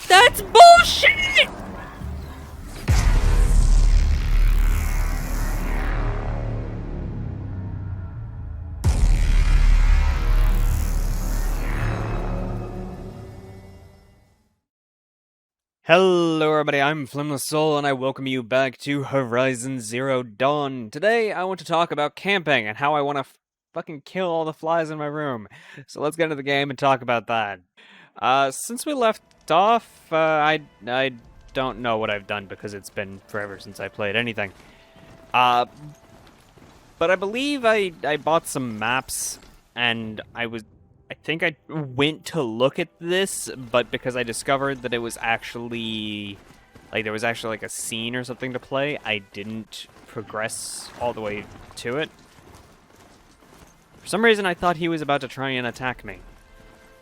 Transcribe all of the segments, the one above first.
That's bullshit! Hello everybody, I'm Flameless Soul, and I welcome you back to Horizon Zero Dawn. Today, I want to talk about camping and how I want to fucking kill all the flies in my room. So let's get into the game and talk about that. Since we left off, I don't know what I've done because it's been forever since I played anything. But I believe I bought some maps, and I think I went to look at this, but because I discovered that it was actually, there was actually like a scene or something to play, I didn't progress all the way to it. For some reason, I thought he was about to try and attack me.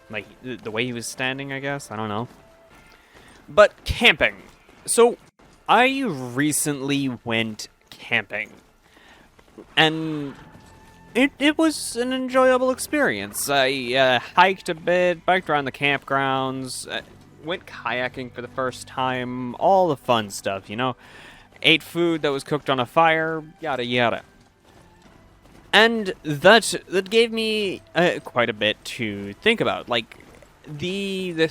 Like, the way he was standing, I guess? I don't know. But camping. So, I recently went camping. And it was an enjoyable experience. I hiked a bit, biked around the campgrounds, went kayaking for the first time, all the fun stuff, you know? Ate food that was cooked on a fire, yada yada. And that gave me quite a bit to think about. Like, the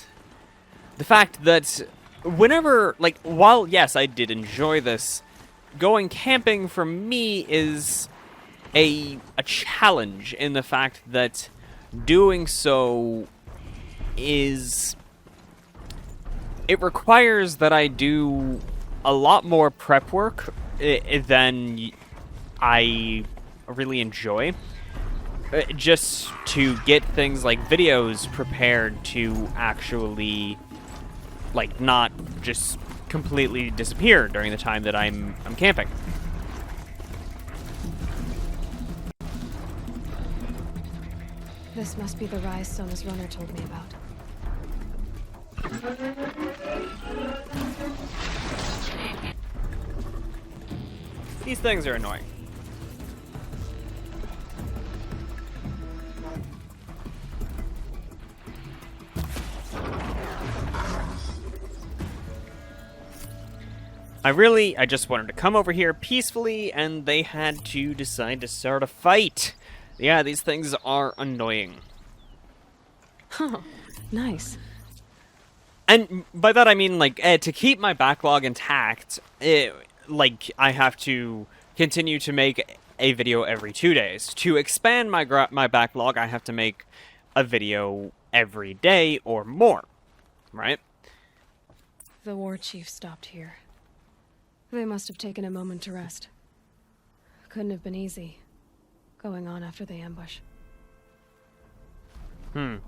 fact that whenever, like, while, yes, I did enjoy this, going camping for me is a challenge in the fact that doing so it requires that I do a lot more prep work than I really enjoy, just to get things like videos prepared to actually, like, not just completely disappear during the time that I'm camping. This must be the rise Sona's runner told me about. These things are annoying. I just wanted to come over here peacefully, and they had to decide to start a fight. Yeah, these things are annoying. Huh, nice. And by that I mean, like, to keep my backlog intact, like, I have to continue to make a video every 2 days. To expand my backlog, I have to make a video every day or more, right? The war chief stopped here. They must have taken a moment to rest. Couldn't have been easy, going on after the ambush. I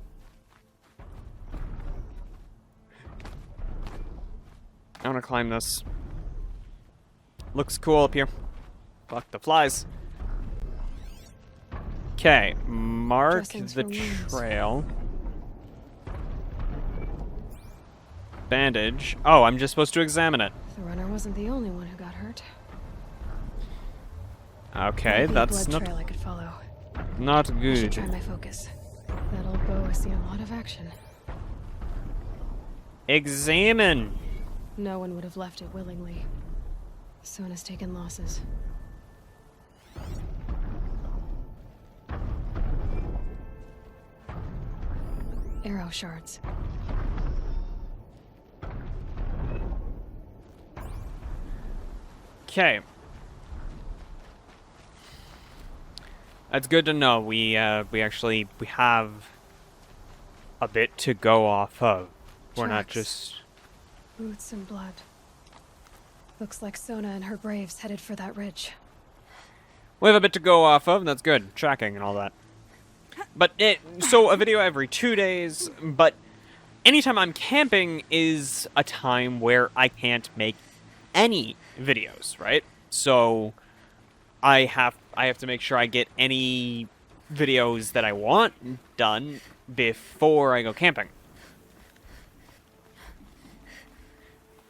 want to climb this. Looks cool up here. Fuck the flies. Okay, mark Dressings the for wounds. trail. Bandage. Oh, I'm just supposed to examine it. The runner wasn't the only one who got hurt. Okay, Maybe that's a blood not trail I could follow. not I should good. try my focus. That old bow has seen a lot of action. Examine. No one would have left it willingly. Sona's taken losses. Arrow shards. Okay. That's good to know. We have a bit to go off of. We're not Tracks. just... Boots and blood. Looks like Sona and her braves headed for that ridge. We have a bit to go off of, and that's good. Tracking and all that. But so a video every 2 days, but anytime I'm camping is a time where I can't make any videos, right? So I have to make sure I get any videos that I want done before I go camping.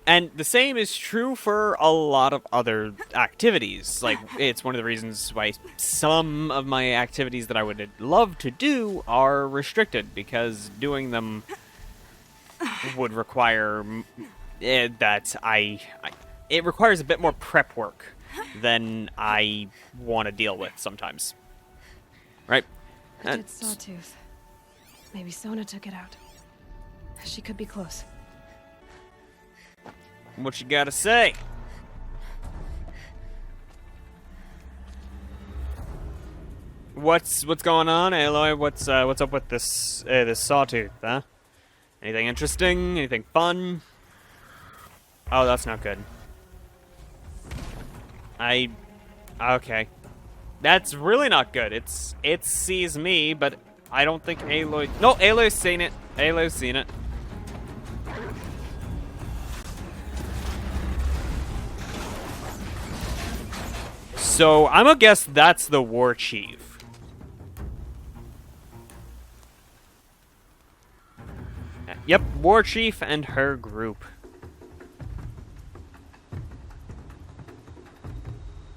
And the same is true for a lot of other activities. Like, it's one of the reasons why some of my activities that I would love to do are restricted, because doing them would require it requires a bit more prep work than I want to deal with sometimes. Right? A dead sawtooth. Maybe Sona took it out. She could be close. What you gotta say? What's going on, Aloy? What's up with this this sawtooth, huh? Anything interesting? Anything fun? Oh, that's not good. Okay. That's really not good. It sees me, but I don't think Aloy. No, Aloy's seen it. Aloy's seen it. So I'm gonna guess that's the war chief. Yep, war chief and her group.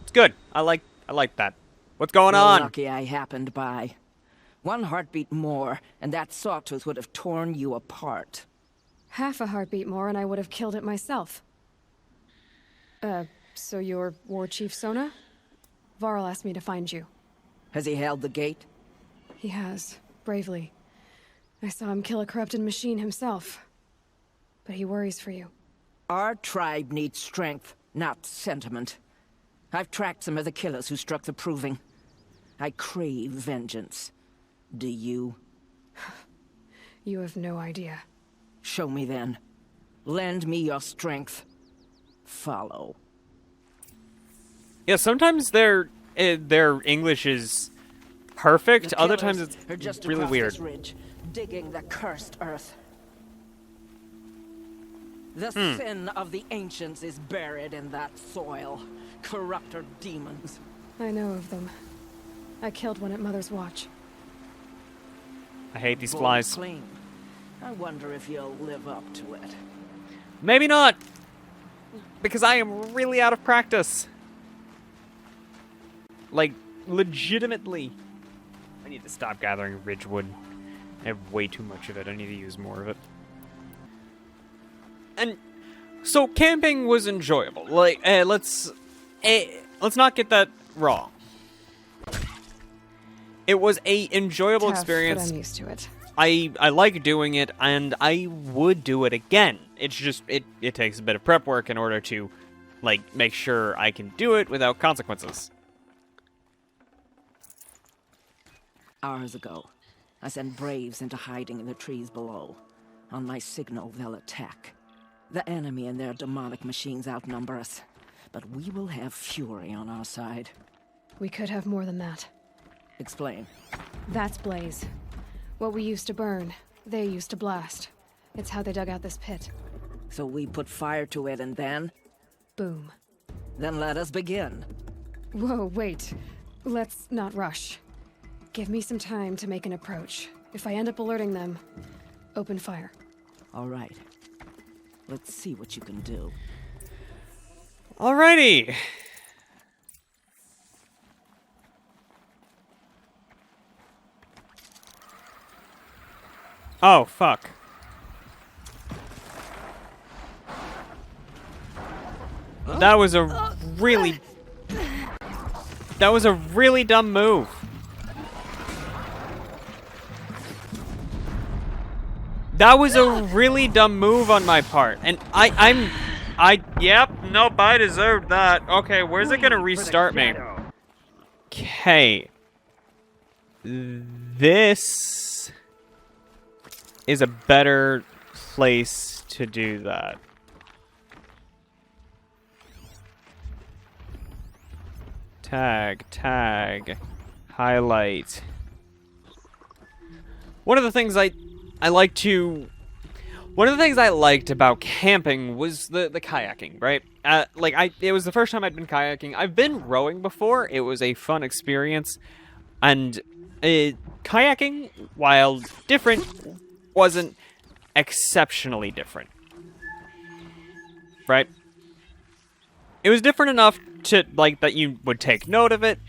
It's good. I like that. What's going on? Lucky I happened by. One heartbeat more, and that sawtooth would have torn you apart. Half a heartbeat more and I would have killed it myself. So you're War Chief Sona? Varl asked me to find you. Has he held the gate? He has, bravely. I saw him kill a corrupted machine himself. But he worries for you. Our tribe needs strength, not sentiment. I've tracked some of the killers who struck the Proving. I crave vengeance. Do you? You have no idea. Show me then. Lend me your strength. Follow. Yeah, sometimes their English is perfect. Other times it's just really weird. This ridge, digging the cursed earth. The sin of the ancients is buried in that soil. Corrupter demons. I know of them. I killed one at Mother's Watch. I hate these Bold flies. claim. I wonder if you'll live up to it. Maybe not, because I am really out of practice. Like, legitimately. I need to stop gathering ridgewood. I have way too much of it. I need to use more of it. And so camping was enjoyable. Like, let's not get that wrong. It was a enjoyable Tough, experience. but I'm used to it. I like doing it, and I would do it again. It's just it takes a bit of prep work in order to, like, make sure I can do it without consequences. Hours ago, I sent Braves into hiding in the trees below. On my signal, they'll attack. The enemy and their demonic machines outnumber us, but we will have fury on our side. We could have more than that. Explain. That's Blaze. What we used to burn, they used to blast. It's how they dug out this pit. So we put fire to it and then? Boom. Then let us begin. Whoa, wait. Let's not rush. Give me some time to make an approach. If I end up alerting them, open fire. All right. Let's see what you can do. Alrighty. Oh, fuck. That was a really dumb move. That was a really dumb move on my part. And yep, nope, I deserved that. Okay, where's it gonna restart me? Okay. This is a better place to do that. Tag, highlight. One of the things I liked about camping was the kayaking, right? It was the first time I'd been kayaking. I've been rowing before. It was a fun experience. And kayaking, while different, wasn't exceptionally different. Right? It was different enough to, like, that you would take note of it,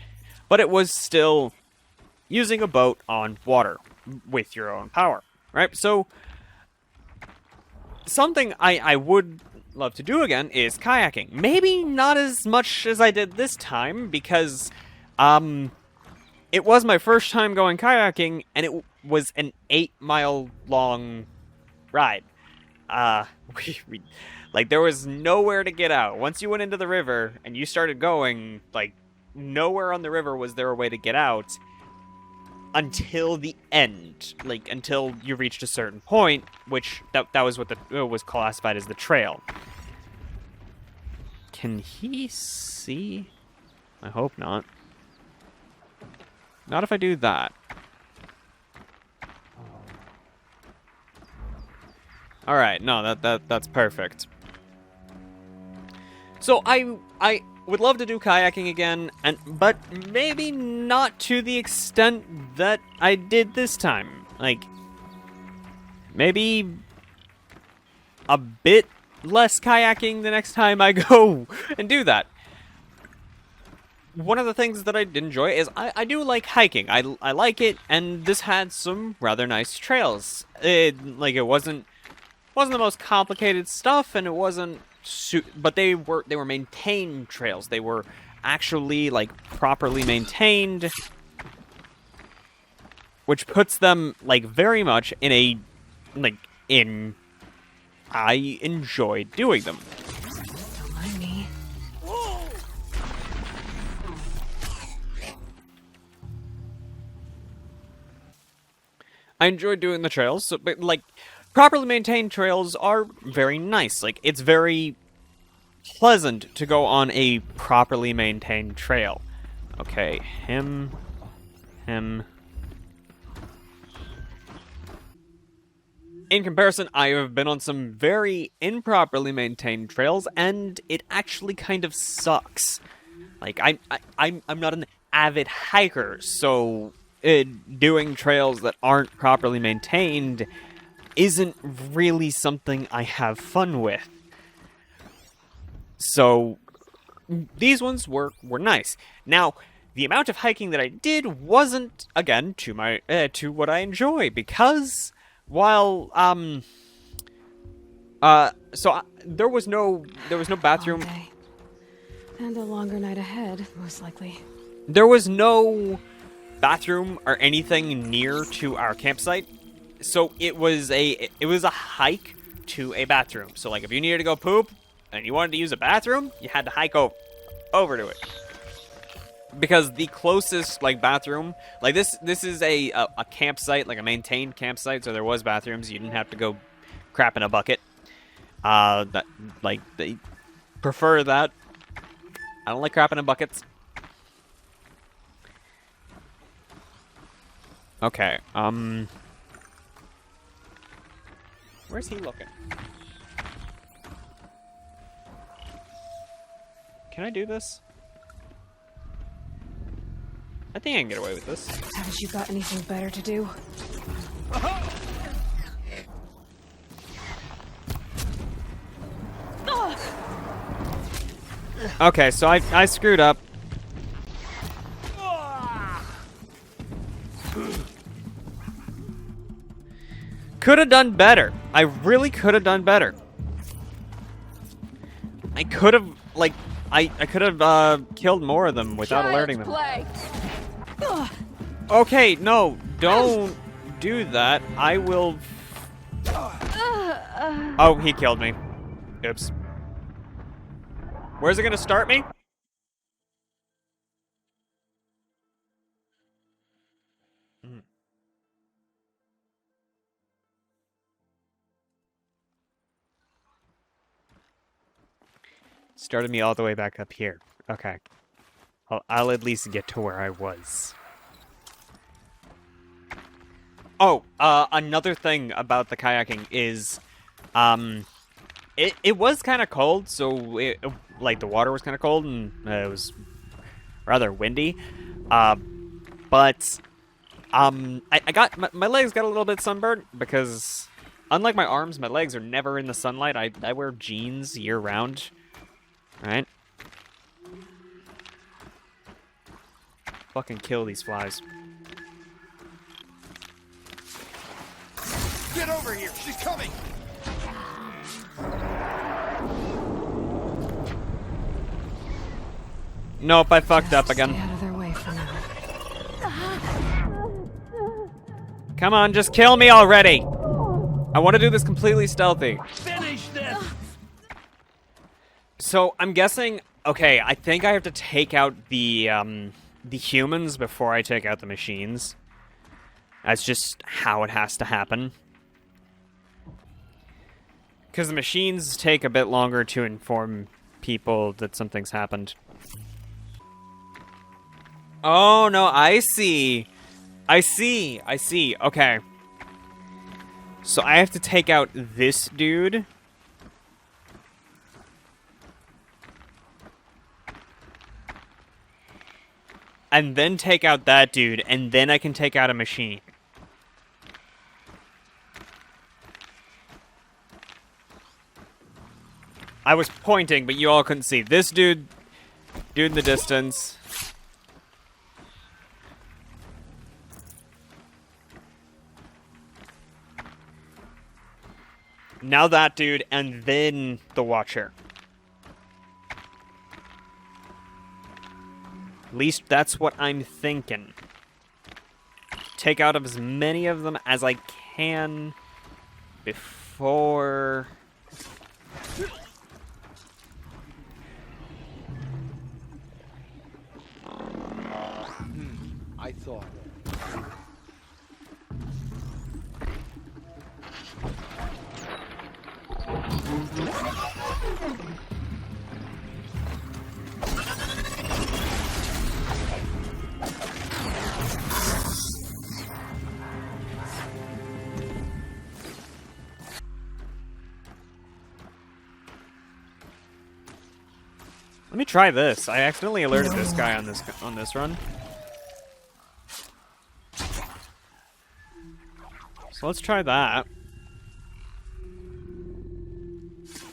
but it was still using a boat on water with your own power, right? So something I would love to do again is kayaking. Maybe not as much as I did this time, because it was my first time going kayaking, and it was an 8-mile long ride. Like, there was nowhere to get out. Once you went into the river and you started going, like, nowhere on the river was there a way to get out until the end, like, until you reached a certain point, which that was what was classified as the trail. Can he see? I hope not. Not if I do that. All right, no, that's perfect. So I would love to do kayaking again, but maybe not to the extent that I did this time. Like, maybe a bit less kayaking the next time I go and do that. One of the things that I did enjoy is I do like hiking. I like it, and this had some rather nice trails. It wasn't the most complicated stuff, and it wasn't but they were maintained trails. They were actually, like, properly maintained, which puts them, like, very much in a, like, in I enjoy doing them. Don't mind me. I enjoy doing the trails, so, but, like, properly maintained trails are very nice. Like, it's very pleasant to go on a properly maintained trail. Okay, him. In comparison, I have been on some very improperly maintained trails, and it actually kind of sucks. Like, I'm not an avid hiker, so doing trails that aren't properly maintained isn't really something I have fun with. So these ones were nice. Now, the amount of hiking that I did wasn't, again, to my to what I enjoy, because while there was no bathroom. Long day. And a longer night ahead, most likely. There was no bathroom or anything near to our campsite. So it was a hike to a bathroom. So, like, if you needed to go poop and you wanted to use a bathroom, you had to hike over to it. Because the closest, like, bathroom, like, this is a campsite, like a maintained campsite, so there was bathrooms. You didn't have to go crap in a bucket. That, like, they prefer that. I don't like crapping in buckets. Okay, where's he looking? Can I do this? I think I can get away with this. Haven't you got anything better to do? Okay, so I screwed up. Could have done better. I really could have done better. I could have, like, I could have killed more of them without alerting them. Okay, no, don't do that. I will. Oh, he killed me. Oops. Where's it gonna start me? Started me all the way back up here. Okay. I'll at least get to where I was. Oh, another thing about the kayaking is, it was kind of cold, so like, the water was kind of cold, and it was rather windy. But I got my legs got a little bit sunburned because, unlike my arms, my legs are never in the sunlight. I wear jeans year round. Right? Fucking kill these flies. Get over here! She's coming! Nope, I fucked up again. Stay out of their way for now. Come on, just kill me already! I want to do this completely stealthy. Finish this! So, I'm guessing... Okay, I think I have to take out the humans before I take out the machines. That's just how it has to happen. Because the machines take a bit longer to inform people that something's happened. Oh, no, I see. I see. Okay. So I have to take out this dude. And then take out that dude, and then I can take out a machine. I was pointing, but you all couldn't see. This dude in the distance. Now that dude, and then the Watcher. At least that's what I'm thinking. Take out as many of them as I can before... I thought. Let me try this. I accidentally alerted this guy on this run. So let's try that.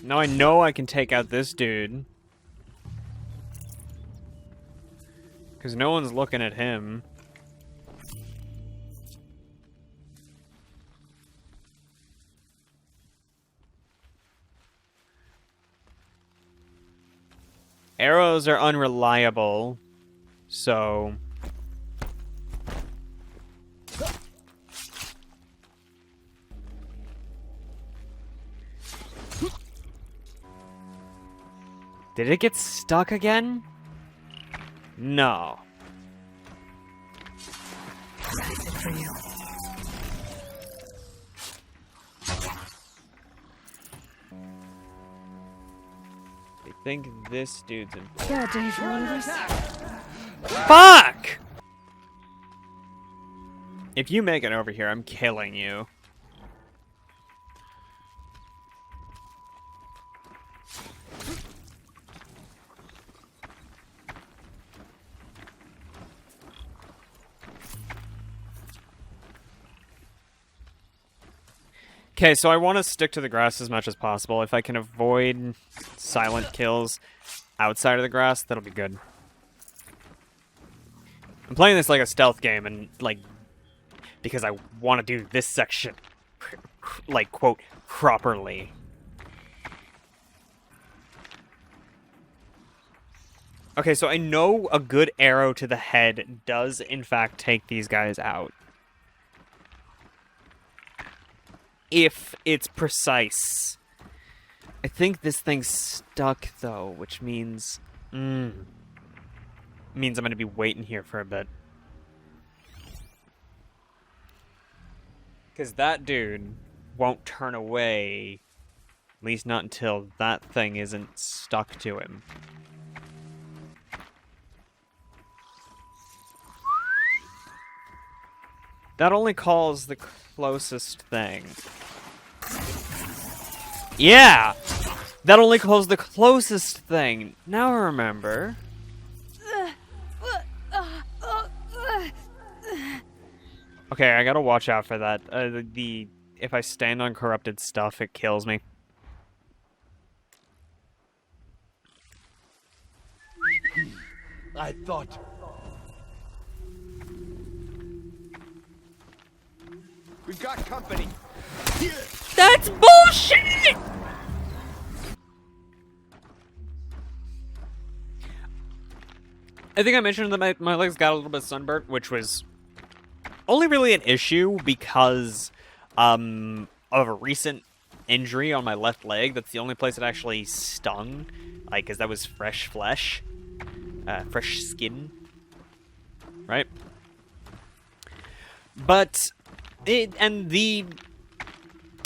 Now I know I can take out this dude. Because no one's looking at him. Arrows are unreliable, so... Did it get stuck again? No. For you. I think this dude's in... Bad day for one of us. Fuck! If you make it over here, I'm killing you. Okay, so I want to stick to the grass as much as possible. If I can avoid silent kills outside of the grass, that'll be good. I'm playing this like a stealth game, and, like, because I want to do this section, like, quote, properly. Okay, so I know a good arrow to the head does, in fact, take these guys out. If it's precise. I think this thing's stuck, though, which means... means I'm going to be waiting here for a bit. Because that dude won't turn away, at least not until that thing isn't stuck to him. That only calls the closest thing. Yeah! That only calls the closest thing. Now remember. Okay, I gotta watch out for that. If I stand on corrupted stuff, it kills me. I thought. We've got company. That's bullshit! I think I mentioned that my legs got a little bit sunburnt, which was only really an issue because of a recent injury on my left leg. That's the only place it actually stung, like, because that was fresh flesh, fresh skin, right? But the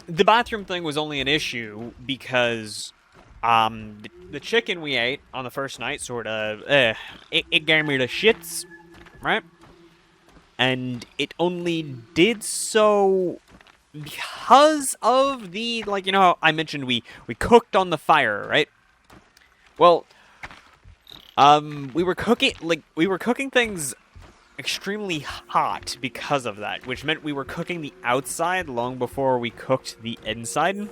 bathroom thing was only an issue because the chicken we ate on the first night sort of it gave me the shits, right? And it only did so because of the, like, you know how I mentioned we cooked on the fire, right? Well, we were cooking things extremely hot because of that, which meant we were cooking the outside long before we cooked the inside.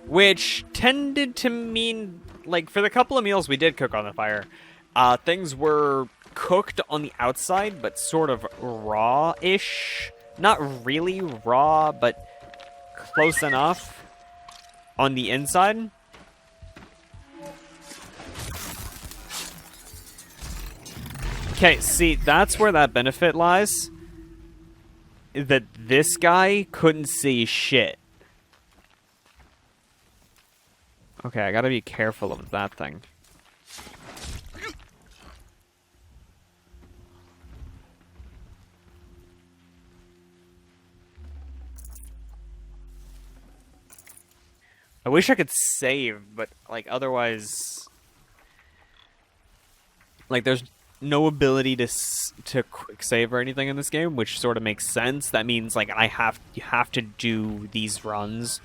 Which tended to mean, like, for the couple of meals we did cook on the fire, things were cooked on the outside, but sort of raw-ish. Not really raw, but close enough on the inside. Okay, see, that's where that benefit lies. That this guy couldn't see shit. Okay, I gotta be careful of that thing. I wish I could save, but, like, otherwise... Like, there's no ability to quick save or anything in this game, which sort of makes sense. That means, like, you have to do these runs,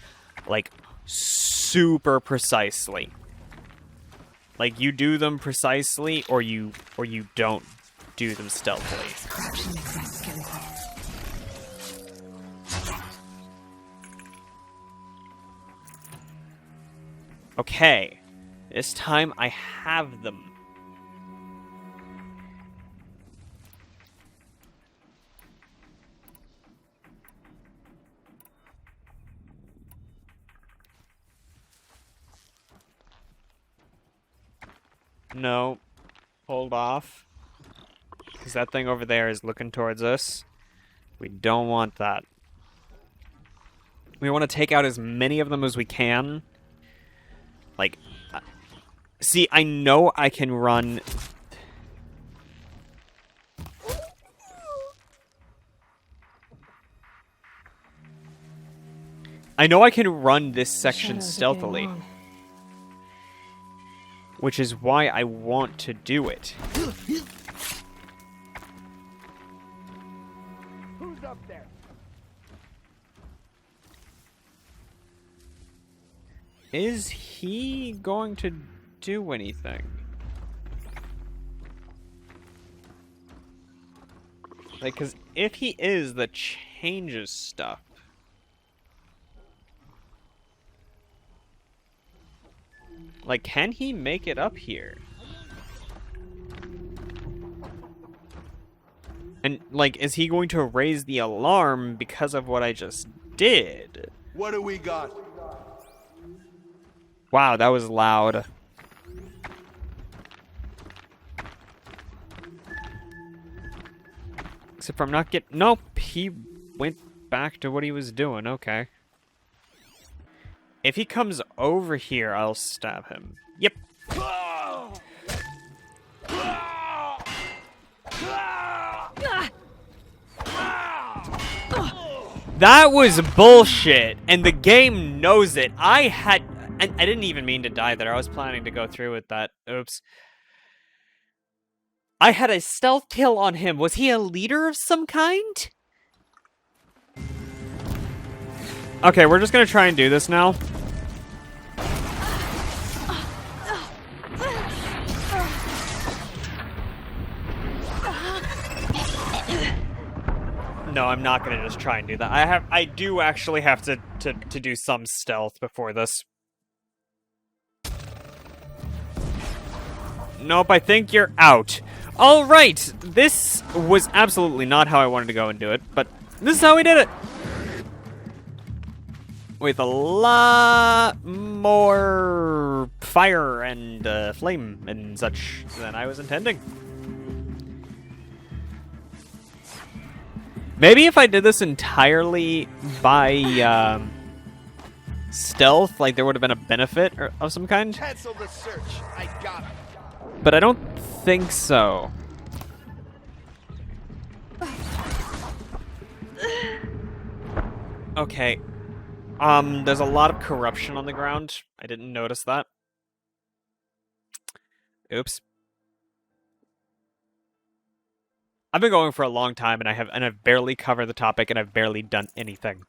like, super precisely. Like, you do them precisely, or you don't do them stealthily. Okay, this time I have them. No, hold off, because that thing over there is looking towards us. We don't want that. We want to take out as many of them as we can. Like, see, I know I can run... I know I can run this section stealthily. Which is why I want to do it. Who's up there? Is he going to do anything? Like, because if he is, that changes stuff. Like, can he make it up here? And, like, is he going to raise the alarm because of what I just did? What do we got? Wow, that was loud. Except for I'm not getting... Nope, he went back to what he was doing, okay. If he comes over here, I'll stab him. Yep. That was bullshit, and the game knows it. I didn't even mean to die there. I was planning to go through with that. Oops. I had a stealth kill on him. Was he a leader of some kind? Okay, we're just gonna try and do this now. No, I'm not gonna just try and do that. I do actually have to do some stealth before this. Nope, I think you're out. Alright, this was absolutely not how I wanted to go and do it, but this is how we did it. with a lot more fire and flame and such than I was intending. Maybe if I did this entirely by stealth, like there would have been a benefit of some kind. Cancel the search. I got it. But I don't think so. Okay. There's a lot of corruption on the ground. I didn't notice that. Oops. I've been going for a long time, and I've barely covered the topic, and I've barely done anything.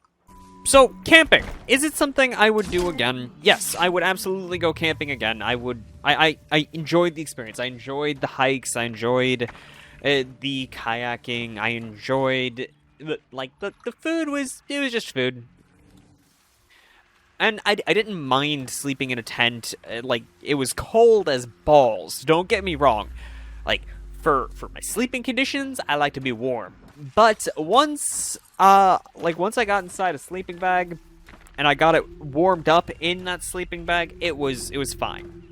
So, camping. Is it something I would do again? Yes, I would absolutely go camping again. I enjoyed the experience. I enjoyed the hikes. I enjoyed the kayaking. I enjoyed the food it was just food. And I didn't mind sleeping in a tent. Like, it was cold as balls. Don't get me wrong. Like, for my sleeping conditions, I like to be warm. But once I got inside a sleeping bag and I got it warmed up in that sleeping bag, it was fine.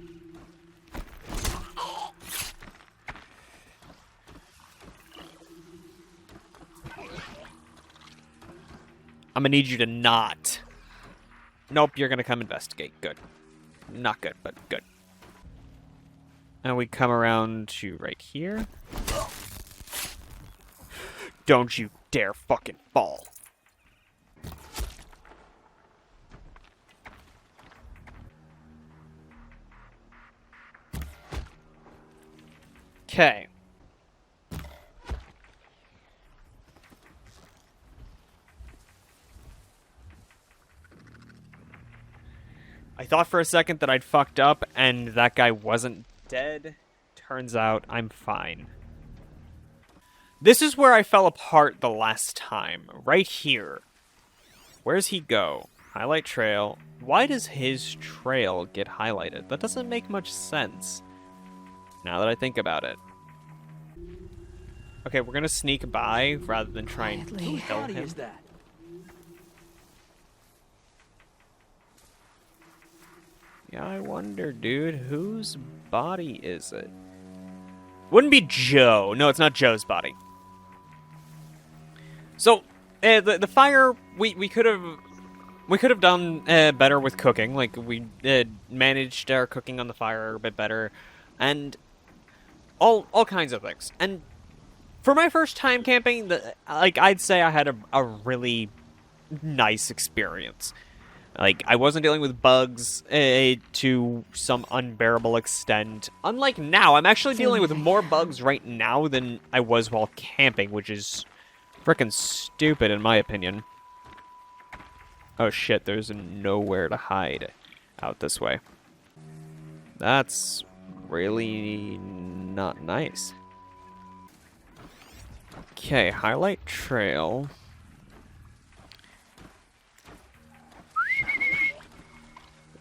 I'm gonna need you to not. Nope, you're gonna come investigate. Good. Not good, but good. And we come around to right here. Don't you dare fucking fall. Okay. I thought for a second that I'd fucked up and that guy wasn't dead. Turns out I'm fine. This is where I fell apart the last time. Right here. Where's he go? Highlight trail. Why does his trail get highlighted? That doesn't make much sense. Now that I think about it. Okay, we're gonna sneak by rather than try and Quietly. kill him. Is that? Yeah, I wonder, dude, whose body is it? Wouldn't be Joe. No, it's not Joe's body. So, the fire, we could have done better with cooking. Like, we managed our cooking on the fire a bit better, and all kinds of things. And for my first time camping, I'd say I had a really nice experience. Like, I wasn't dealing with bugs to some unbearable extent. Unlike now, I'm actually dealing with more bugs right now than I was while camping, which is frickin' stupid in my opinion. Oh shit, there's nowhere to hide out this way. That's really not nice. Okay, highlight trail.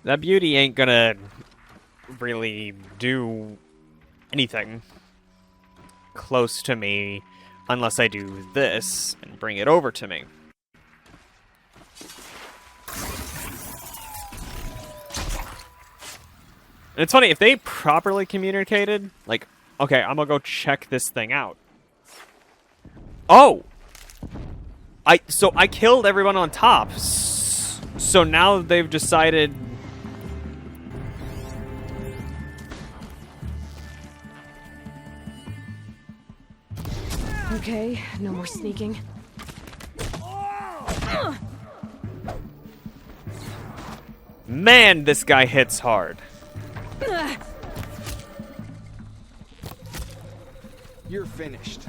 That beauty ain't gonna really do anything close to me unless I do this and bring it over to me. And it's funny, if they properly communicated, like, okay, I'm gonna go check this thing out. Oh! So I killed everyone on top. So now they've decided... Okay, no more sneaking. Man, this guy hits hard. You're finished.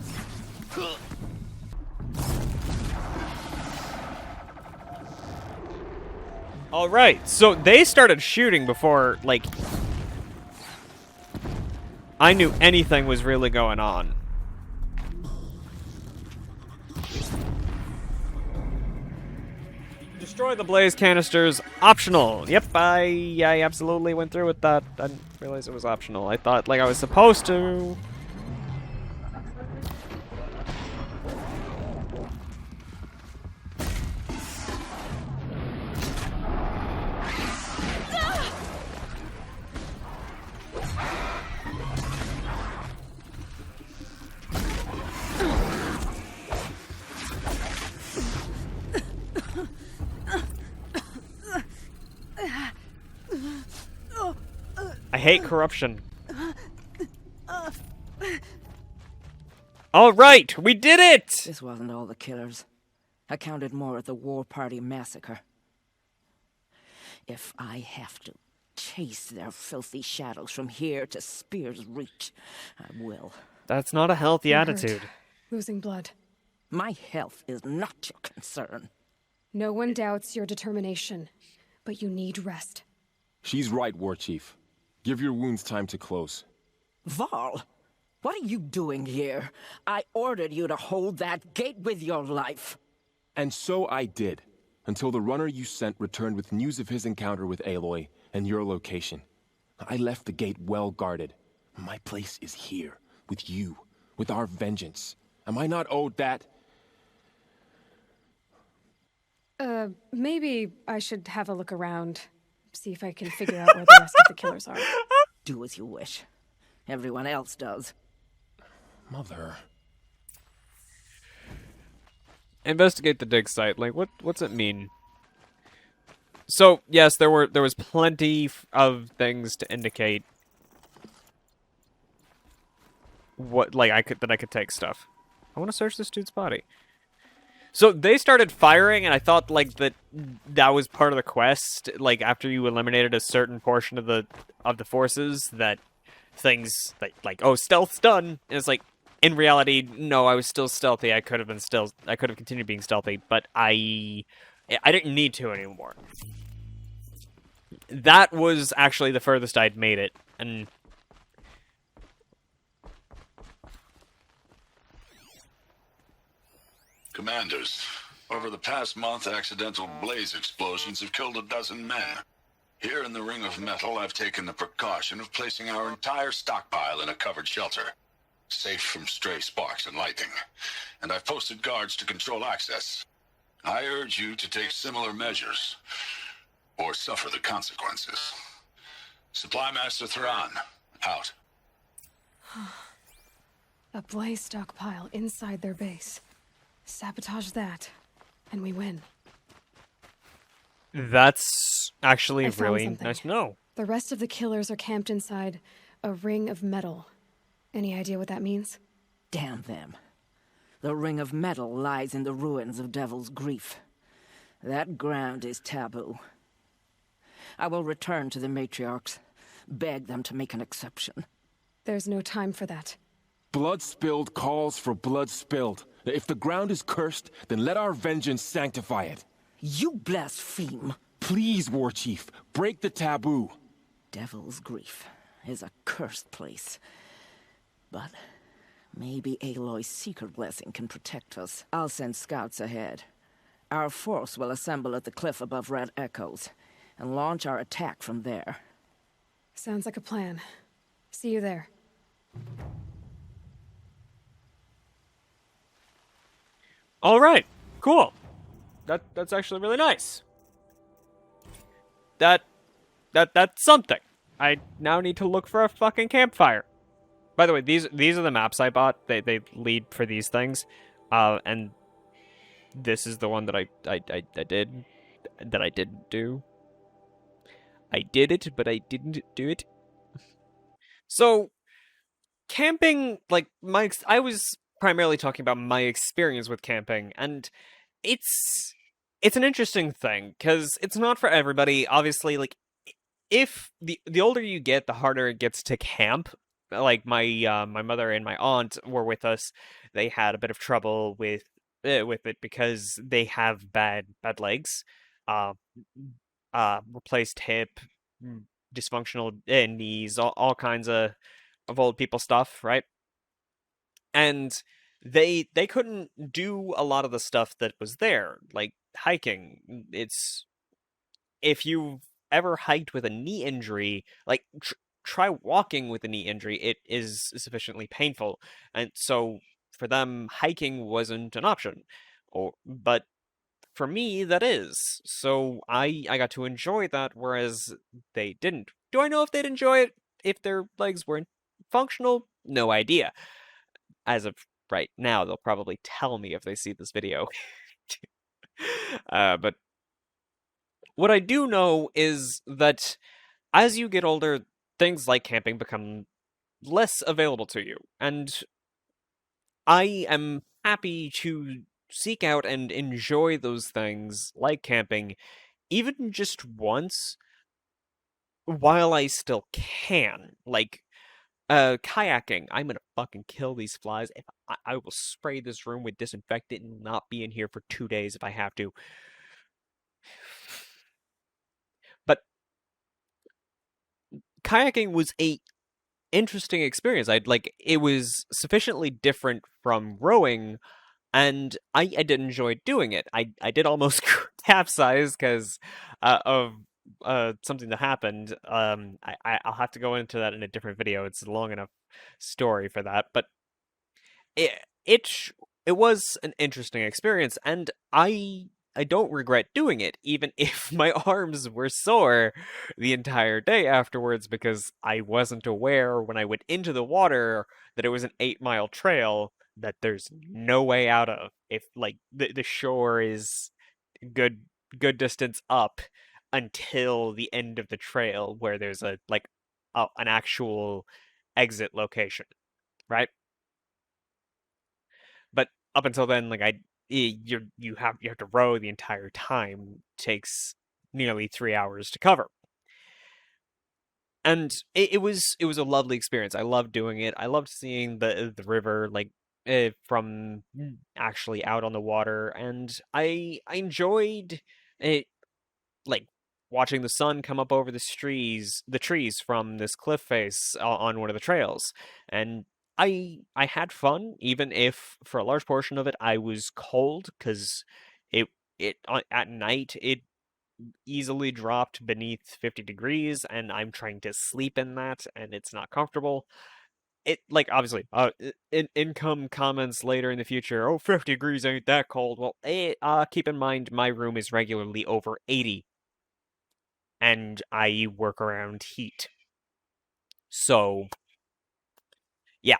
Alright, so they started shooting before, like, I knew anything was really going on. Destroy the blaze canisters, optional. Yep, I absolutely went through with that. I didn't realize it was optional. I thought, like, I was supposed to. hate corruption. All right, we did it! This wasn't all the killers. I counted more at the War Party massacre. If I have to chase their filthy shadows from here to Spear's Reach, I will. That's not a healthy I'm hurt. attitude. Losing blood. My health is not your concern. No one doubts your determination, but you need rest. She's right, War Chief. Give your wounds time to close. Varl, what are you doing here? I ordered you to hold that gate with your life. And so I did, until the runner you sent returned with news of his encounter with Aloy and your location. I left the gate well guarded. My place is here, with you, with our vengeance. Am I not owed that? Maybe I should have a look around, see if I can figure out where the rest of the killers are. Do as you wish. Everyone else does. Mother... Investigate the dig site. Like, what's it mean? So yes, there was plenty of things to indicate what I could take stuff. I want to search this dude's body. So they started firing, and I thought like that was part of the quest. Like after you eliminated a certain portion of the forces, that things like oh, stealth's done, and it's like. In reality, no, I was still stealthy. I could have continued being stealthy, but I didn't need to anymore. That was actually the furthest I'd made it, and Commanders, over the past month, accidental blaze explosions have killed 12 men. Here in the Ring of Metal, I've taken the precaution of placing our entire stockpile in a covered shelter. Safe from stray sparks and lightning, and I've posted guards to control access. I urge you to take similar measures, or suffer the consequences. Supply Master Thran, out. A blaze stockpile inside their base. Sabotage that, and we win. that's actually I found really something. nice to know. The rest of the killers are camped inside a ring of metal. Any idea what that means? Damn them. The Ring of Metal lies in the ruins of Devil's Grief. That ground is taboo. I will return to the matriarchs, beg them to make an exception. There's no time for that. Blood spilled calls for blood spilled. If the ground is cursed, then let our vengeance sanctify it. You blaspheme! Please, War Chief, break the taboo. Devil's Grief is a cursed place. But maybe Aloy's secret blessing can protect us. I'll send scouts ahead. Our force will assemble at the cliff above Red Echoes, and launch our attack from there. Sounds like a plan. See you there. All right, cool. That's actually really nice. That's something. I now need to look for a fucking campfire. By the way, these are the maps I bought. They lead for these things, and this is the one that I didn't do. I did it, but I didn't do it. So, camping, like I was primarily talking about my experience with camping, and it's an interesting thing because it's not for everybody. Obviously, like if the older you get, the harder it gets to camp. Like my mother and my aunt were with us. They had a bit of trouble with it because they have bad legs, replaced hip, dysfunctional knees, all kinds of old people stuff, right? And they couldn't do a lot of the stuff that was there, like hiking. It's if you've ever hiked with a knee injury, like try walking with a knee injury. It is sufficiently painful, and so for them, hiking wasn't an option. But for me, that is. So I got to enjoy that, whereas they didn't. Do I know if they'd enjoy it if their legs weren't functional? No idea. As of right now, they'll probably tell me if they see this video. But what I do know is that as you get older, things like camping become less available to you. And I am happy to seek out and enjoy those things like camping, even just once, while I still can. Like, kayaking. I'm gonna fucking kill these flies. If I will spray this room with disinfectant and not be in here for 2 days if I have to. But kayaking was a interesting experience. It was sufficiently different from rowing, and I did enjoy doing it. I did almost capsize because of something that happened. I'll have to go into that in a different video. It's a long enough story for that, but it it it was an interesting experience, and I don't regret doing it, even if my arms were sore the entire day afterwards, because I wasn't aware when I went into the water that it was an 8-mile trail that there's no way out of. If like the shore is good good distance up until the end of the trail where there's an actual exit location, right? But up until then, you have to row the entire time. Takes nearly 3 hours to cover. And it was a lovely experience. I loved doing it. I loved seeing the river from actually out on the water, and I enjoyed it, like watching the sun come up over the trees from this cliff face on one of the trails. And I had fun, even if for a large portion of it I was cold, because at night it easily dropped beneath 50 degrees, and I'm trying to sleep in that, and it's not comfortable. It, like, obviously, income comments later in the future, oh, 50 degrees ain't that cold. Well, keep in mind my room is regularly over 80, and I work around heat. So, yeah,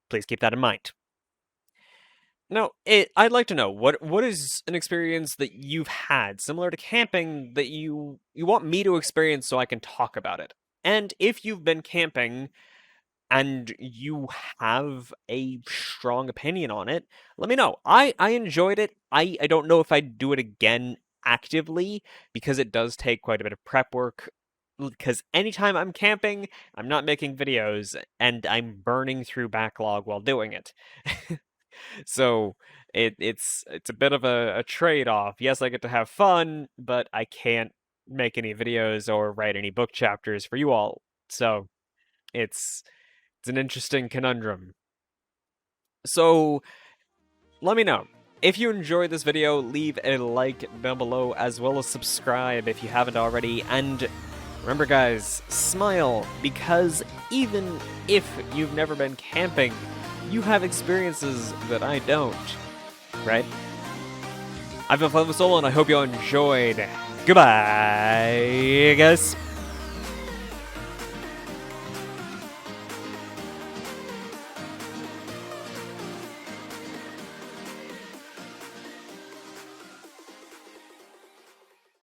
please keep that in mind. Now, I'd like to know, what is an experience that you've had similar to camping that you want me to experience so I can talk about it? And if you've been camping and you have a strong opinion on it, let me know. I enjoyed it. I don't know if I'd do it again actively, because it does take quite a bit of prep work. Because anytime I'm camping, I'm not making videos, and I'm burning through backlog while doing it. So it's a bit of a trade-off. Yes, I get to have fun, but I can't make any videos or write any book chapters for you all. So it's an interesting conundrum. So let me know. If you enjoyed this video, leave a like down below, as well as subscribe if you haven't already. And remember, guys, smile, because even if you've never been camping, you have experiences that I don't, right? I've been Flameless Soul, and I hope you all enjoyed. Goodbye, guys.